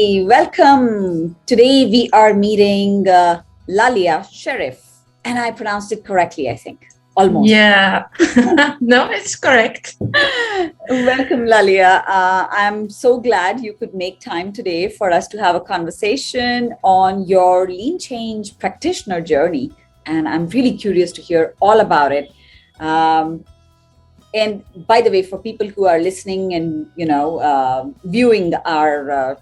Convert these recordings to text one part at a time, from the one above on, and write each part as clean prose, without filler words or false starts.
Hi, welcome. Today we are meeting Lallia Cherif, and I pronounced it correctly, I think. Almost. Yeah, no, it's correct. Welcome, Lallia. I'm so glad you could make time today for us to have a conversation on your lean change practitioner journey. And I'm really curious to hear all about it. And by the way, for people who are listening and, viewing our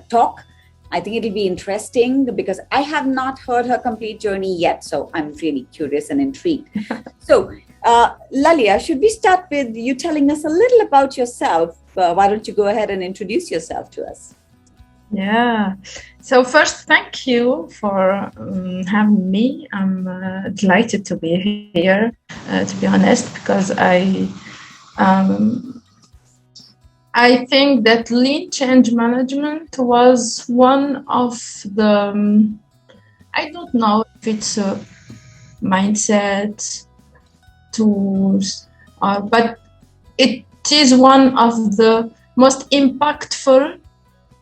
talk, I think it'll be interesting because I have not heard her complete journey yet. So I'm really curious and intrigued. So, Lallia, should we start with you telling us a little about yourself? Why don't you go ahead and introduce yourself to us? Yeah. So first, thank you for having me. I'm delighted to be here, to be honest, because I think that lean change management was one of the, I don't know if it's a mindset, tools, but it is one of the most impactful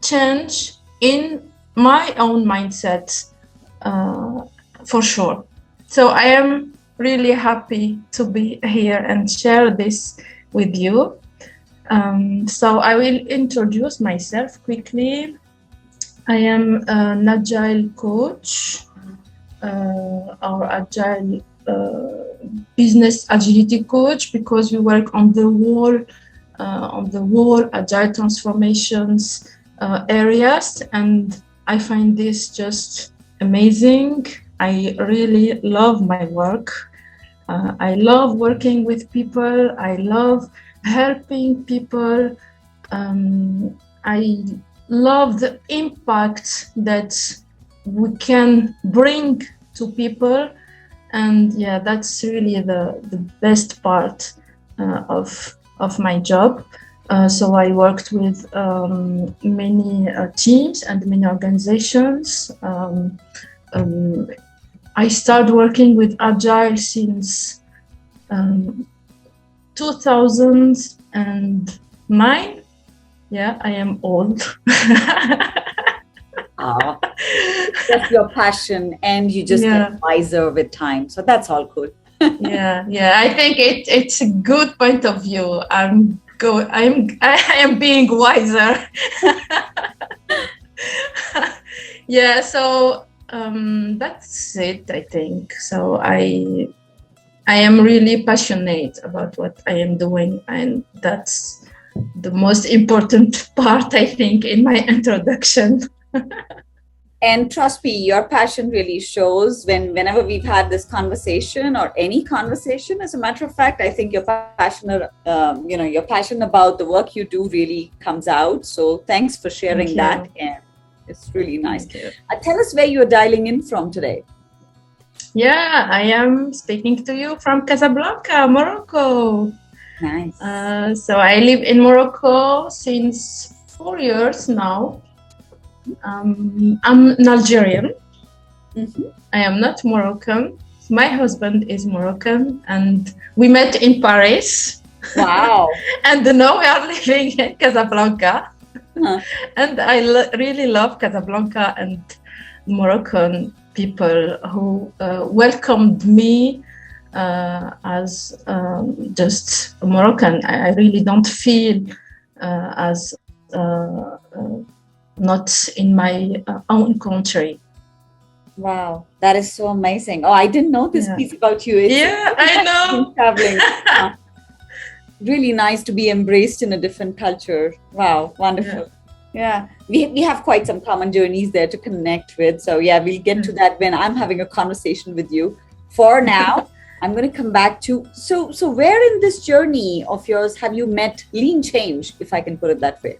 change in my own mindset, for sure. So I am really happy to be here and share this with you. So I will introduce myself quickly. I am an agile coach, or agile business agility coach, because we work on the whole agile transformations areas, and I find this just amazing. I really love my work. I love working with people. I love helping people. I love the impact that we can bring to people, and yeah, that's really the best part of my job. So I worked with many teams and many organizations. I started working with Agile since 2009. Yeah, I am old. Oh, that's your passion, and you just get wiser with time. So that's all good. yeah. I think it's a good point of view. I am being wiser. Yeah, so that's it, I think. So I am really passionate about what I am doing, and that's the most important part, I think, in my introduction. And trust me, your passion really shows whenever we've had this conversation or any conversation. As a matter of fact, I think your passion about the work you do really comes out. So thanks for sharing that. And it's really nice. Tell us where you're dialing in from today. Yeah, I am speaking to you from Casablanca, Morocco. Nice. So I live in Morocco since 4 years now. I'm an Algerian. Mm-hmm. I am not Moroccan. My husband is Moroccan, and we met in Paris. Wow. And now we are living in Casablanca. Huh. And I really love Casablanca and Moroccan people who welcomed me as just a Moroccan. I really don't feel as not in my own country. Wow, that is so amazing. Oh, I didn't know this piece about you. I know. Traveling. Really nice to be embraced in a different culture. Wow, wonderful. Yeah. We have quite some common journeys there to connect with. So yeah, we'll get to that when I'm having a conversation with you. For now, I'm going to come back to, so where in this journey of yours have you met lean change, if I can put it that way?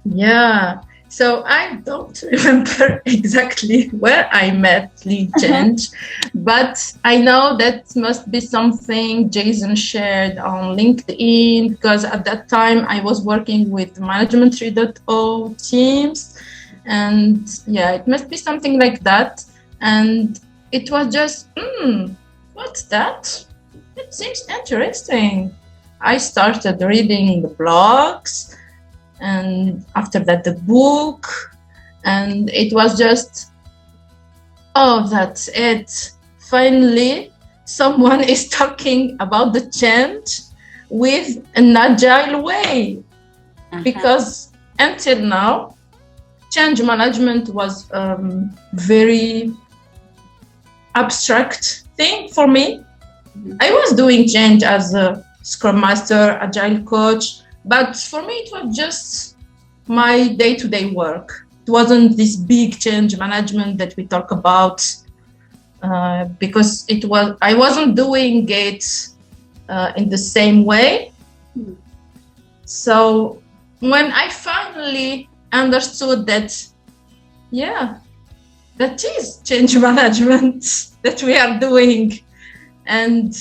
Yeah, so I don't remember exactly where I met lean change, but I know that must be something Jason shared on LinkedIn, because at that time I was working with Management 3.0 teams, and yeah, it must be something like that. And it was just, what's that? It seems interesting. I started reading the blogs. and after that the book, and it was just, oh, that's it. Finally, someone is talking about the change with an agile way. Because until now, change management was very abstract thing for me. I was doing change as a Scrum Master, Agile coach, but for me it was just my day-to-day work. It wasn't this big change management that we talk about, because I wasn't doing it in the same way. So when I finally understood that, yeah, that is change management that we are doing, and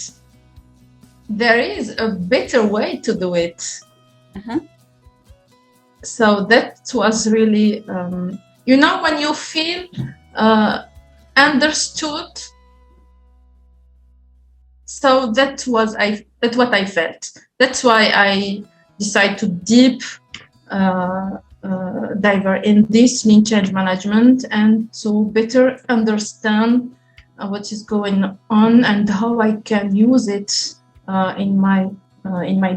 there is a better way to do it. So that was really, when you feel understood. So that's what I felt. That's why I decided to dive in this lean change management and to better understand what is going on and how I can use it in my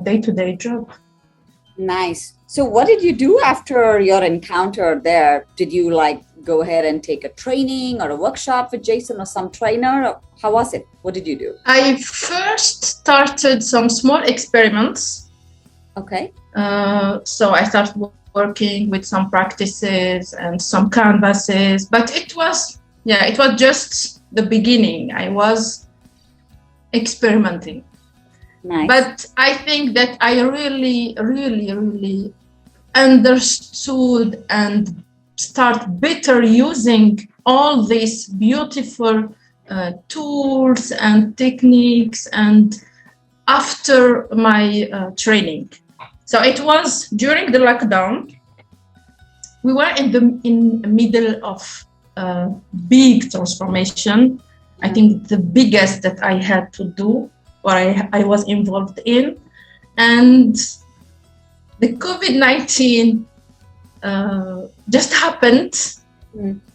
day-to-day job. Nice. So what did you do after your encounter there? Did you go ahead and take a training or a workshop with Jason or some trainer? How was it? What did you do? I first started some small experiments. Okay. So I started working with some practices and some canvases, but it was just the beginning. I was experimenting. Nice. But I think that I really, really, really understood and start better using all these beautiful tools and techniques and after my training. So it was during the lockdown. We were in the middle of a big transformation. I think the biggest that I had to do or I was involved in. And the COVID-19 just happened.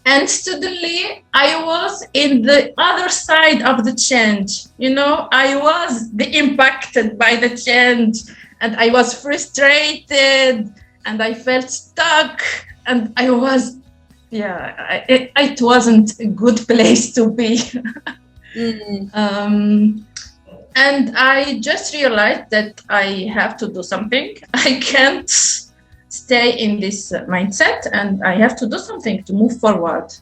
And suddenly I was in the other side of the change. I was impacted by the change and I was frustrated and I felt stuck and I was, it wasn't a good place to be. And I just realized that I have to do something. I can't stay in this mindset and I have to do something to move forward.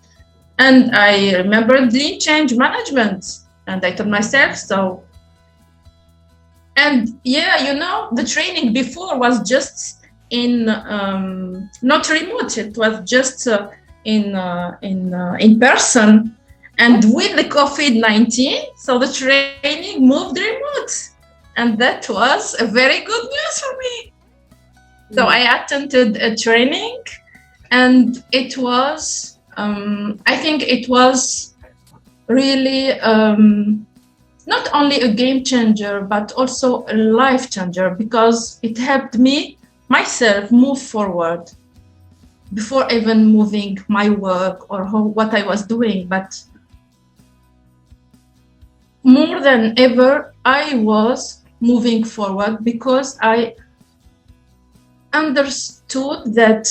And I remembered lean change management and I told myself so. And the training before was just in not remote. It was just in person. And with the COVID-19, so the training moved remote. And that was a very good news for me. So I attended a training and it was, I think it was really not only a game changer, but also a life changer because it helped me myself move forward before even moving my work or what I was doing. But more than ever, I was moving forward because I understood that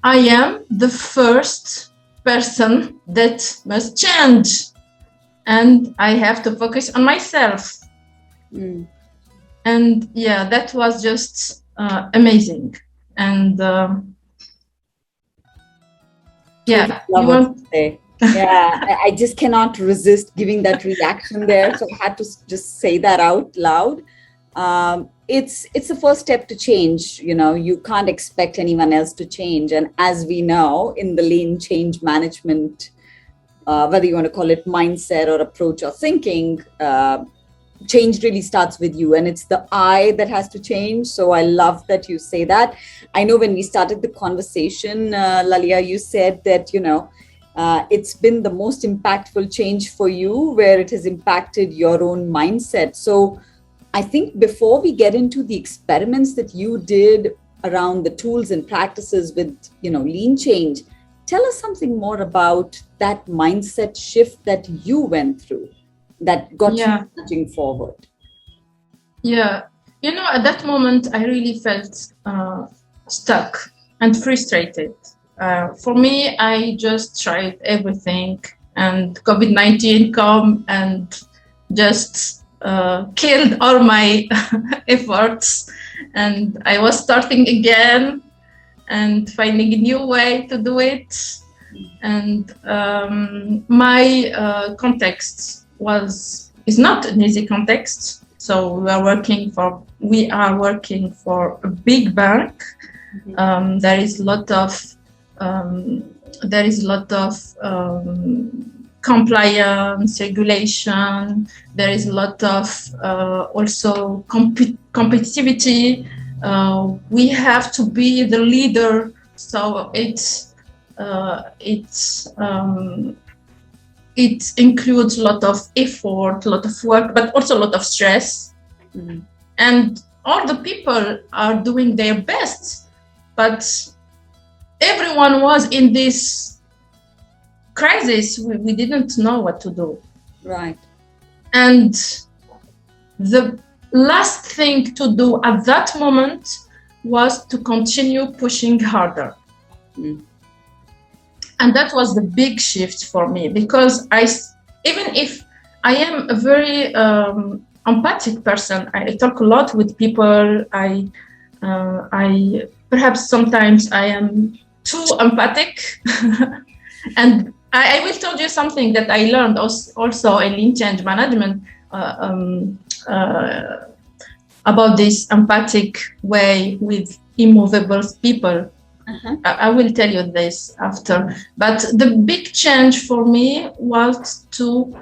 I am the first person that must change and I have to focus on myself. And that was just amazing. And I just cannot resist giving that reaction there. So I had to just say that out loud. It's the first step to change. You can't expect anyone else to change. And as we know, in the lean change management, whether you want to call it mindset or approach or thinking, change really starts with you. And it's the I that has to change. So I love that you say that. I know when we started the conversation, Lallia, you said that, it's been the most impactful change for you where it has impacted your own mindset. So I think before we get into the experiments that you did, around the tools and practices with, lean change. Tell us something more about that mindset shift that you went through that got you moving forward. Yeah. At that moment, I really felt stuck and frustrated. For me, I just tried everything, and COVID-19 come and just killed all my efforts. And I was starting again and finding a new way to do it. And my context is not an easy context. So we are working for a big bank. Mm-hmm. There is a lot of compliance, regulation. There is a lot of also competitivity. We have to be the leader, so it includes a lot of effort, a lot of work, but also a lot of stress. Mm-hmm. And all the people are doing their best, but everyone was in this crisis. We didn't know what to do. Right. And the last thing to do at that moment was to continue pushing harder. Mm. And that was the big shift for me, because even if I am a very empathic person, I talk a lot with people. I perhaps sometimes I am too empathic. And I will tell you something that I learned also in lean change management about this empathic way with immovable people. Uh-huh. I will tell you this after. But the big change for me was to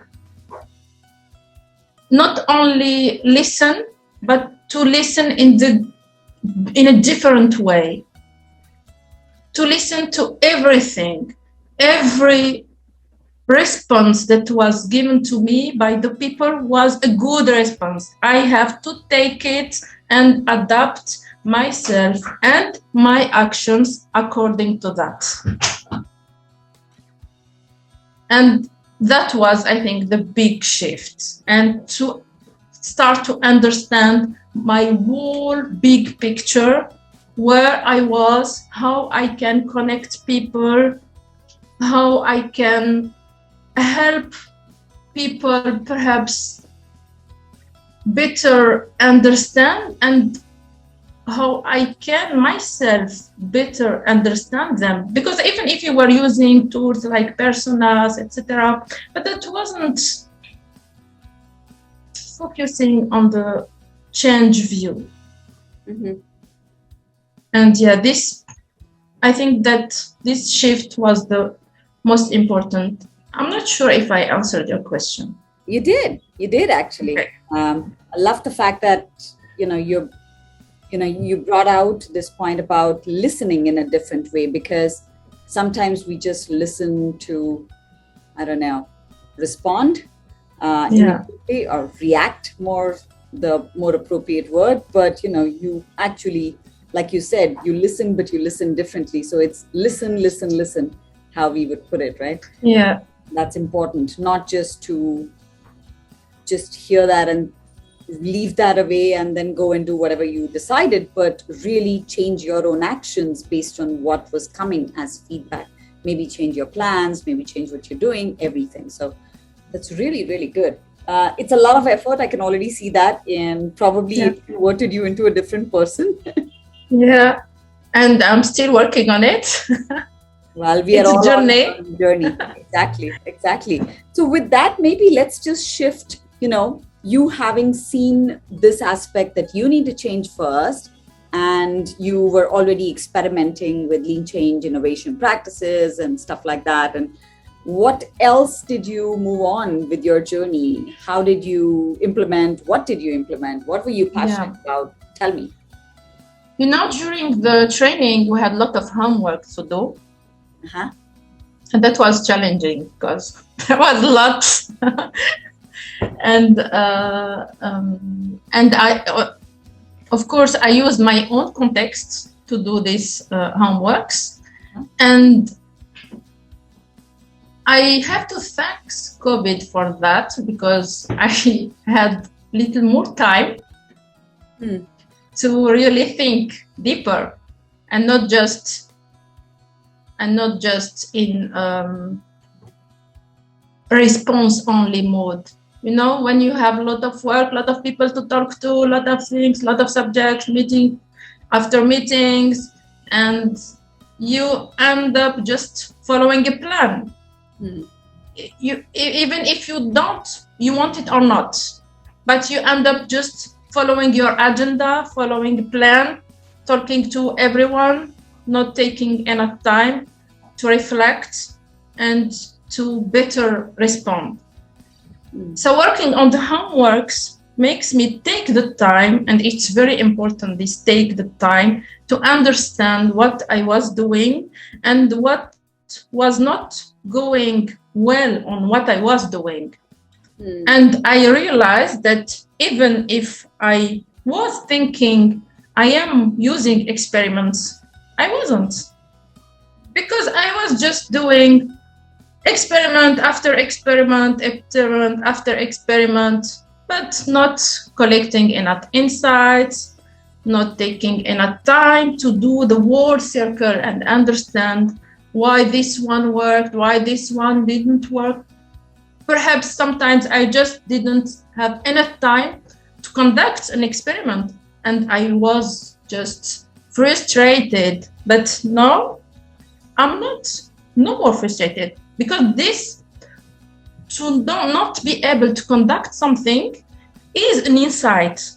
not only listen, but to listen in a different way. To listen to everything, every response that was given to me by the people was a good response. I have to take it and adapt myself and my actions according to that. And that was, I think, the big shift. And to start to understand my whole big picture, where I was, how I can connect people, how I can help people perhaps better understand, and how I can myself better understand them. Because even if you were using tools like personas, etc., but that wasn't focusing on the change view. Mm-hmm. And I think that this shift was the most important. I'm not sure if I answered your question. You did actually. Okay. I love the fact that, you brought out this point about listening in a different way, because sometimes we just listen to, respond immediately, or react, the more appropriate word. But, you actually, like you said, you listen, but you listen differently. So it's listen, how we would put it, right? Yeah. That's important, not just to just hear that and leave that away and then go and do whatever you decided, but really change your own actions based on what was coming as feedback. Maybe change your plans, maybe change what you're doing, everything. So that's really, really good. It's a lot of effort. I can already see that, and probably it converted you into a different person. Yeah, and I'm still working on it. Well, we are all on a journey. Exactly. So with that, maybe let's just shift, you having seen this aspect that you need to change first, and you were already experimenting with lean change innovation practices and stuff like that. And what else did you move on with your journey? How did you implement? What did you implement? What were you passionate about? Tell me. During the training, we had a lot of homework to do. Uh-huh. And that was challenging because there was a lot. And I, of course, I used my own context to do these homeworks. And I have to thank COVID for that, because I had little more time to really think deeper, and not just in response only mode. You know, when you have a lot of work, a lot of people to talk to, a lot of things, a lot of subjects, meeting after meetings, and you end up just following a plan. You, even if you want it or not, but you end up just following your agenda, following a plan, talking to everyone, not taking enough time to reflect and to better respond. So working on the homeworks makes me take the time, and it's very important, this take the time to understand what I was doing and what was not going well on what I was doing. And I realized that even if I was thinking I am using experiments, I wasn't. Because I was just doing experiment after experiment, experiment after experiment, but not collecting enough insights, not taking enough time to do the word circle and understand why this one worked, why this one didn't work. Perhaps sometimes I just didn't have enough time to conduct an experiment, and I was just frustrated. But now I'm no more frustrated, because this, to not be able to conduct something, is an insight.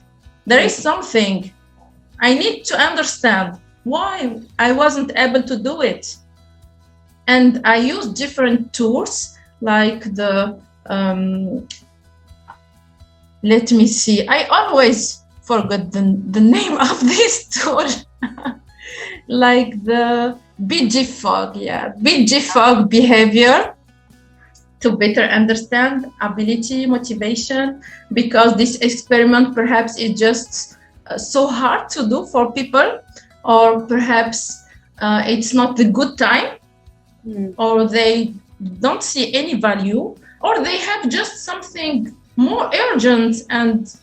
There is something I need to understand why I wasn't able to do it. And I use different tools like the, let me see, I always forgot the name of this tool, like the B.J.Fogg, B.J.Fogg Behaviour, to better understand ability, motivation, because this experiment perhaps is just so hard to do for people, or perhaps it's not the good time, or they don't see any value, or they have just something more urgent and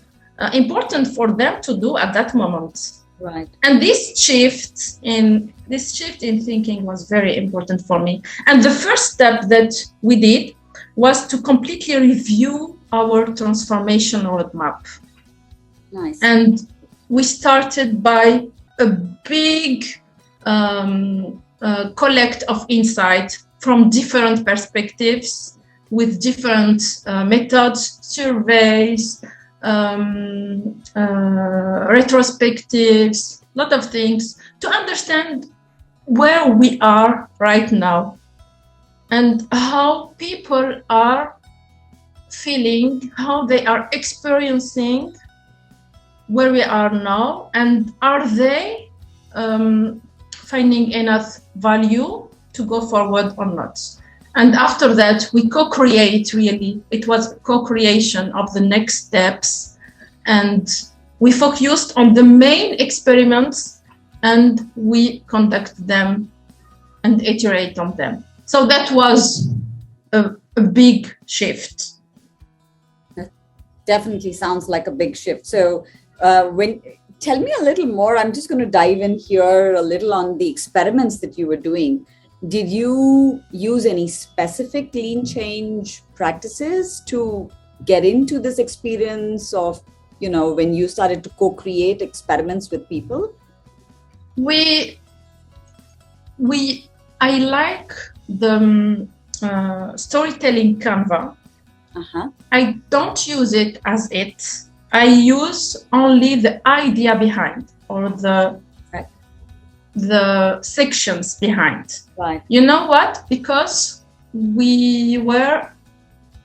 important for them to do at that moment. Right. And this shift in thinking was very important for me. And the first step that we did was to completely review our transformation roadmap. Nice. And we started by a big collect of insight from different perspectives, with different methods, surveys, retrospectives, a lot of things, to understand where we are right now and how people are feeling, how they are experiencing where we are now, and are they finding enough value to go forward or not. And after that, we co-create, really. It was co-creation of the next steps. And we focused on the main experiments, and we conduct them and iterate on them. So that was a big shift. That definitely sounds like a big shift. So tell me a little more. I'm just going to dive in here a little on the experiments that you were doing. Did you use any specific lean change practices to get into this experience of, when you started to co-create experiments with people? I like the storytelling Canva. I don't use it as it. I use only the idea behind, or the sections behind. Right. You know what? Because we were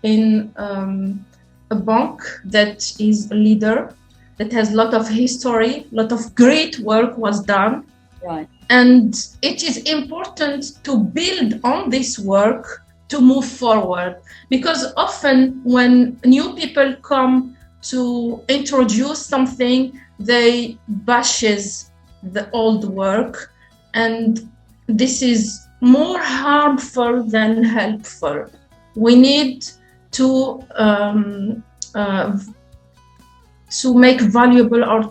in a bank that is a leader, that has a lot of history, a lot of great work was done. Right. And it is important to build on this work to move forward. Because often when new people come to introduce something, they bashes the old work, and this is more harmful than helpful. We need to make valuable, or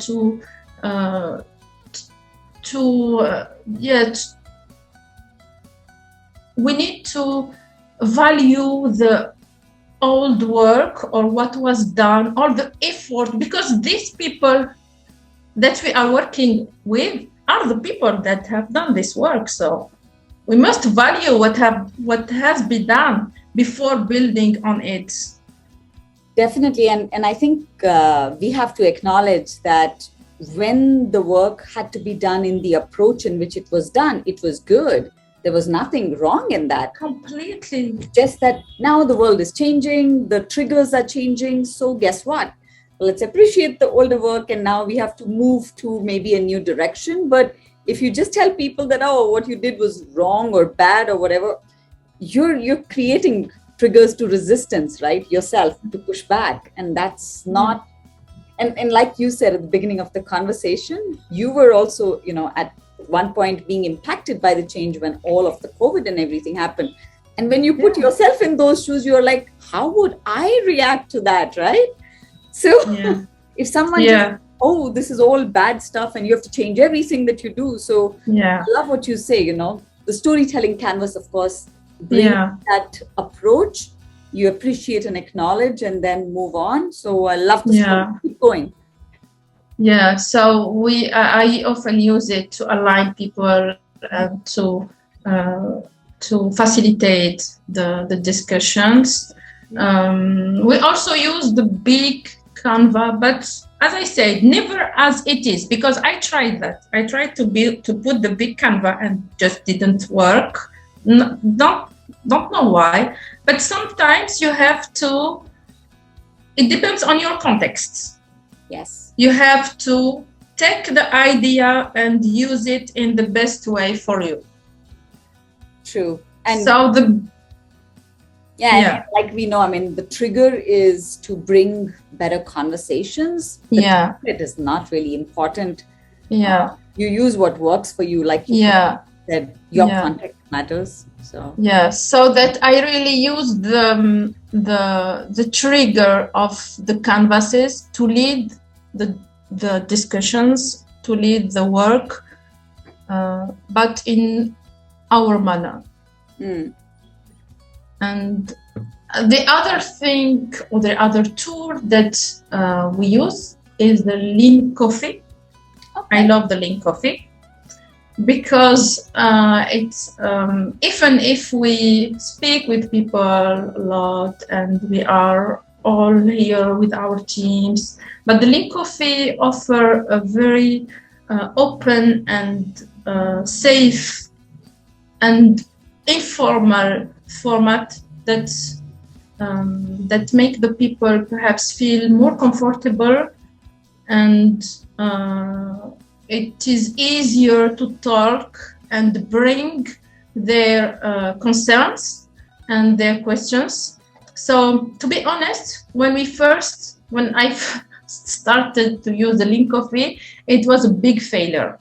we need to value the old work, or what was done, or the effort, because these people that we are working with are the people that have done this work. So we must value what has been done before building on it. Definitely. And I think we have to acknowledge that when the work had to be done in the approach in which it was done, it was good. There was nothing wrong in that. Completely. Just that now the world is changing, the triggers are changing. So guess what? Let's appreciate the older work, and now we have to move to maybe a new direction. But if you just tell people that, oh, what you did was wrong or bad or whatever, you're creating triggers to resistance, right? Yourself, to push back. And that's not, and like you said at the beginning of the conversation, you were also, at one point being impacted by the change when all of the COVID and everything happened. And when you put yourself in those shoes, you're like, how would I react to that, right? So if someone just, oh, this is all bad stuff and you have to change everything that you do. So I love what you say, the storytelling canvas, of course, brings that approach. You appreciate and acknowledge and then move on. So I love the story. Keep going. Yeah, so I often use it to align people, to facilitate the discussions. We also use the big Canva, but as I said, never as it is, because I tried that. I tried to put the big Canva and just didn't work. Don't know why, but sometimes you have to. It depends on your context. Yes. You have to take the idea and use it in the best way for you. True. And so like we know, the trigger is to bring better conversations. It is not really important. Yeah. You use what works for you, like you said, your context matters. So so that I really use the trigger of the canvases to lead the discussions, to lead the work, but in our manner. And the other thing, or the other tool that we use is the Lean Coffee. Okay. I love the Lean Coffee because it's even if we speak with people a lot and we are all here with our teams, but the Lean Coffee offer a very open and safe and informal format that make the people perhaps feel more comfortable, and it is easier to talk and bring their concerns and their questions. So to be honest, when I started to use the Lean Coffee, it was a big failure.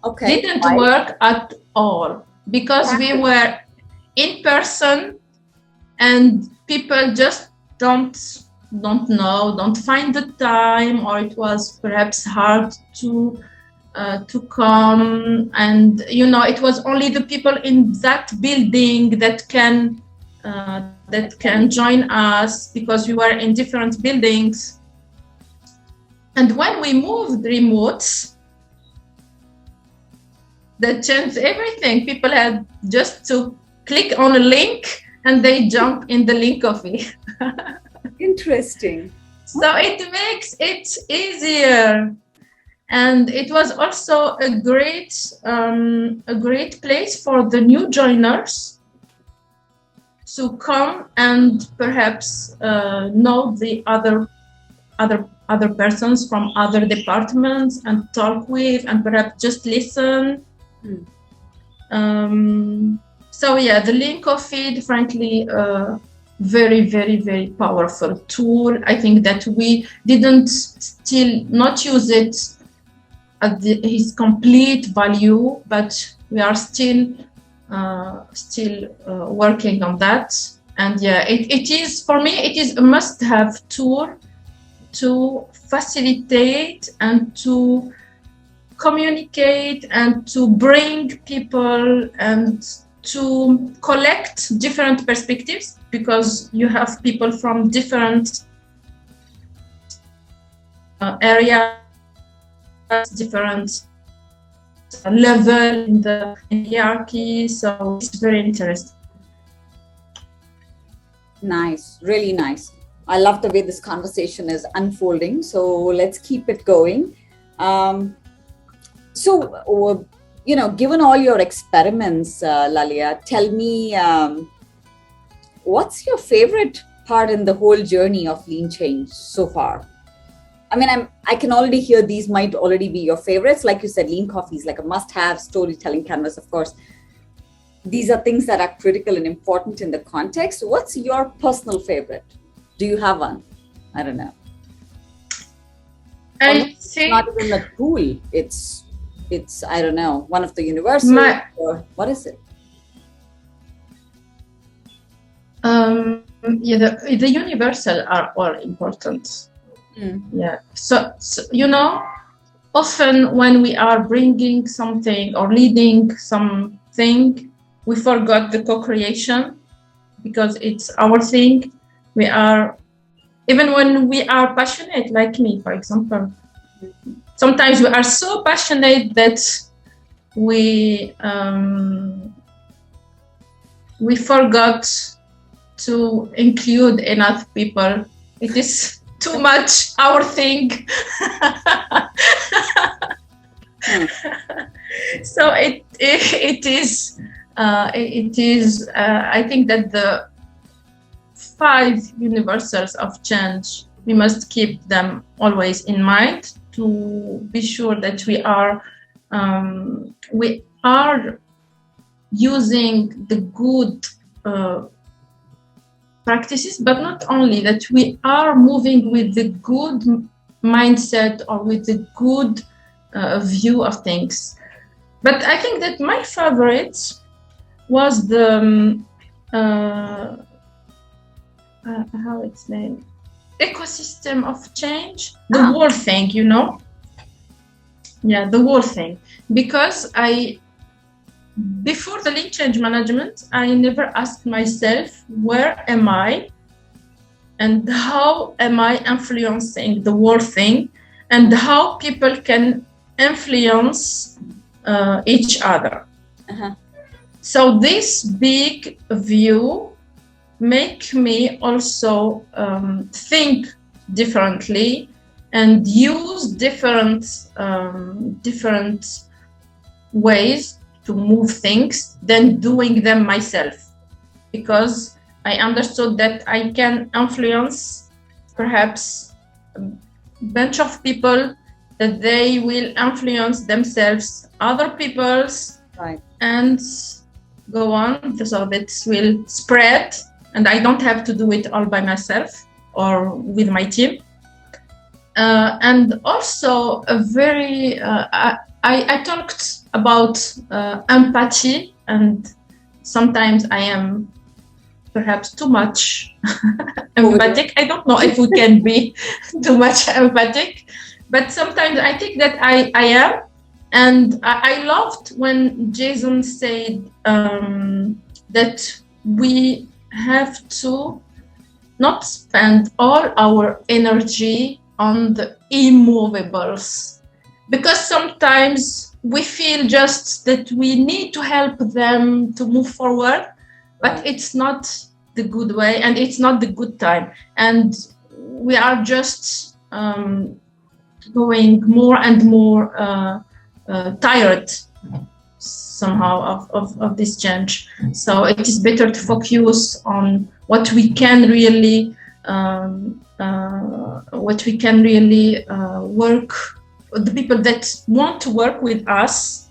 Okay. Didn't work at all because we were in person and people just don't find the time, or it was perhaps hard to come, and it was only the people in that building that can join us because we were in different buildings. And when we moved remote, that changed everything. People had just to click on a link and they jump in the Lean Coffee. Interesting. So it makes it easier. And it was also a great place for the new joiners to come and perhaps know the other persons from other departments and talk with, and perhaps just listen. So the Lean Coffee, frankly, very, very, very powerful tool. I think that we didn't still not use it at his complete value, but we are still working on that. And yeah, it is, for me, it is a must-have tool to facilitate and to communicate and to bring people and to collect different perspectives, because you have people from different areas, different level in the hierarchy. So it's very interesting. Nice, really nice. I love the way this conversation is unfolding. So let's keep it going. So, given all your experiments, Lallia, tell me, what's your favorite part in the whole journey of lean change so far? I mean, I can already hear these might already be your favorites. Like you said, lean coffee is like a must-have, storytelling canvas, of course. These are things that are critical and important in the context. What's your personal favorite? Do you have one? I don't know. I think not even a tool. It's I don't know, one of the universals, or what is it? The universal are all important. Yeah. So often when we are bringing something or leading something, we forgot the co-creation because it's our thing. We are, even when we are passionate, like me, for example, sometimes we are so passionate that we forgot to include enough people. It is too much our thing. So it is. I think that the 5 universals of change, we must keep them always in mind to be sure that we are using the good practices, but not only that, we are moving with the good mindset or with the good view of things. But I think that my favorite was the how it's named, ecosystem of change, the whole thing, Yeah, the whole thing. Because before the lean change management, I never asked myself, where am I and how am I influencing the whole thing, and how people can influence each other. So this big view make me also think differently and use different ways to move things than doing them myself, because I understood that I can influence perhaps a bunch of people, that they will influence themselves, other people's, right, and go on, so that will spread, and I don't have to do it all by myself or with my team. And also a very I talked about empathy, and sometimes I am perhaps too much empathic. I don't know if we can be too much empathic, but sometimes I think that I am. And I loved when Jason said that we have to not spend all our energy on the immovables, because sometimes we feel just that we need to help them to move forward, but it's not the good way and it's not the good time, and we are just going more and more tired somehow of this change. So it is better to focus on what we can really work, the people that want to work with us,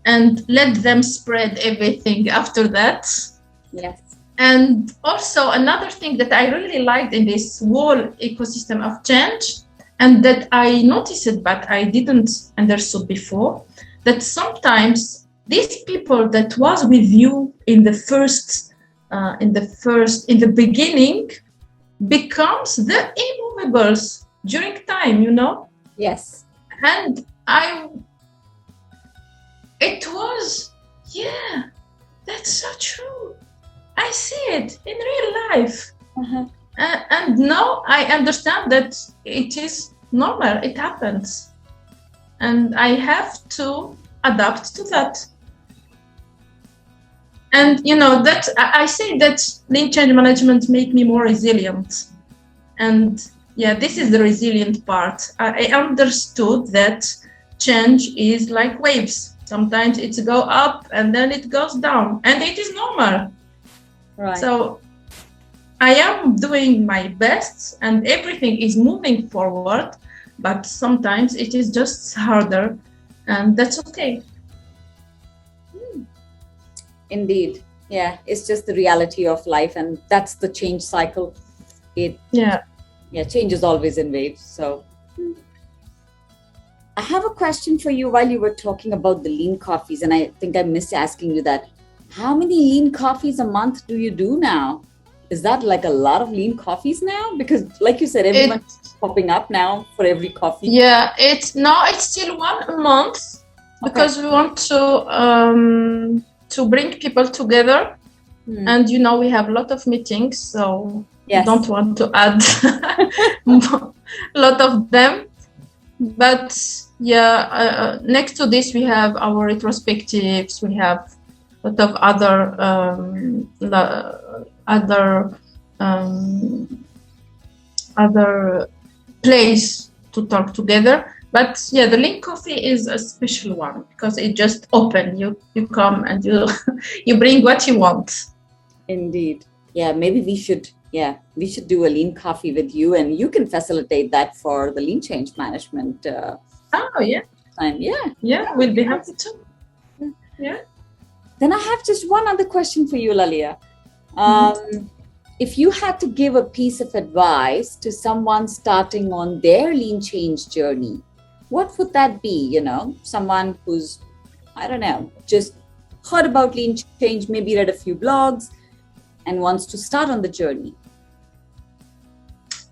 and let them spread everything after that. Yes. And also another thing that I really liked in this whole ecosystem of change and that I noticed, but I didn't understood before, that sometimes these people that was with you in the beginning becomes the immovables during time, Yes. And it was, yeah, that's so true. I see it in real life. And now I understand that it is normal, it happens. And I have to adapt to that. And that I say that lean change management make me more resilient. And yeah, this is the resilient part. I understood that change is like waves. Sometimes it go up and then it goes down, and it is normal. Right. So I am doing my best and everything is moving forward, but sometimes it is just harder, and that's okay. Indeed. Yeah, it's just the reality of life, and that's the change cycle. Change is always in waves. So I have a question for you while you were talking about the lean coffees, and I think I missed asking you that. How many lean coffees a month do you do now? Is that like a lot of lean coffees now? Because like you said, everyone's popping up now for every coffee. Yeah, it's still one a month, because we want to bring people together. And we have a lot of meetings, so we don't want to add a lot of them. But next to this, we have our retrospectives. We have a lot of other place to talk together. But the link coffee is a special one because it just open. You come and you bring what you want. Indeed. Yeah, maybe we should do a lean coffee with you, and you can facilitate that for the lean change management. Time. We'll be happy to. Yeah. Then I have just one other question for you, Lallia. If you had to give a piece of advice to someone starting on their lean change journey, what would that be? Someone who's, I don't know, just heard about lean change, maybe read a few blogs and wants to start on the journey.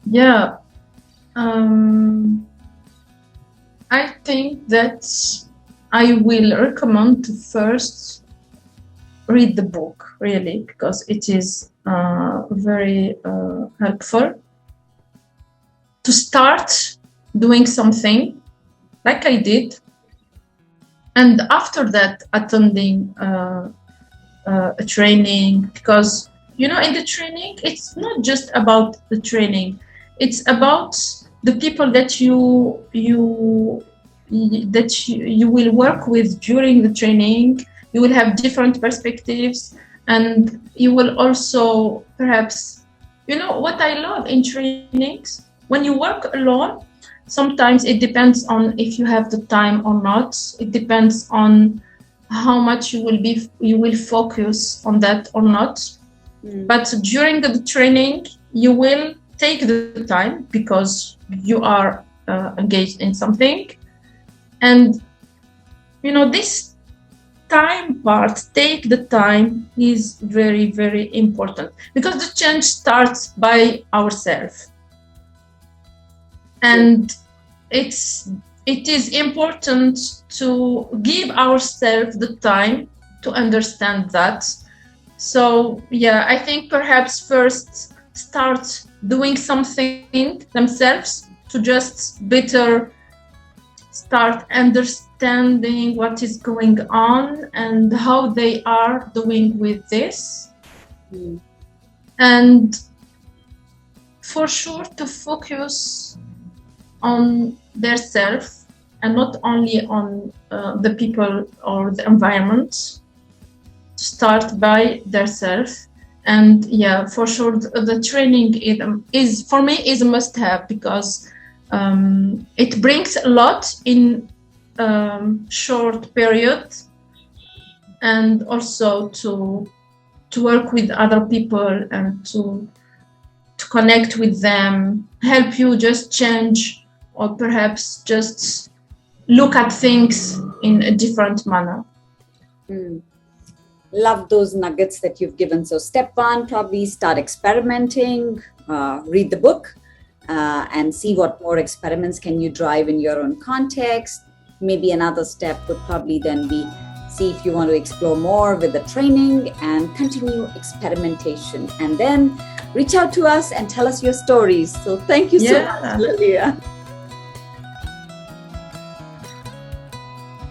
Yeah. I think that I will recommend to first read the book, really, because it is very helpful to start doing something like I did, and after that attending a training, because in the training it's not just about the training, it's about the people that you will work with during the training. You will have different perspectives, and you will also perhaps, what I love in trainings, when you work alone, sometimes it depends on if you have the time or not. It depends on how much you will focus on that or not. But during the training, you will take the time because you are engaged in something. And, this time part, take the time, is very, very important, because the change starts by ourselves. And it is important to give ourselves the time to understand that. So, I think perhaps first start doing something themselves to just better start understanding what is going on and how they are doing with this. And for sure to focus on their self and not only on the people or the environment. Start by their self. And for sure the training is for me is a must-have, because it brings a lot in short period, and also to work with other people and to connect with them, help you just change or perhaps just look at things in a different manner. Love those nuggets that you've given. So step one, probably start experimenting, read the book, and see what more experiments can you drive in your own context. Maybe another step would probably then be see if you want to explore more with the training and continue experimentation. And then reach out to us and tell us your stories. So thank you so much, Lallia.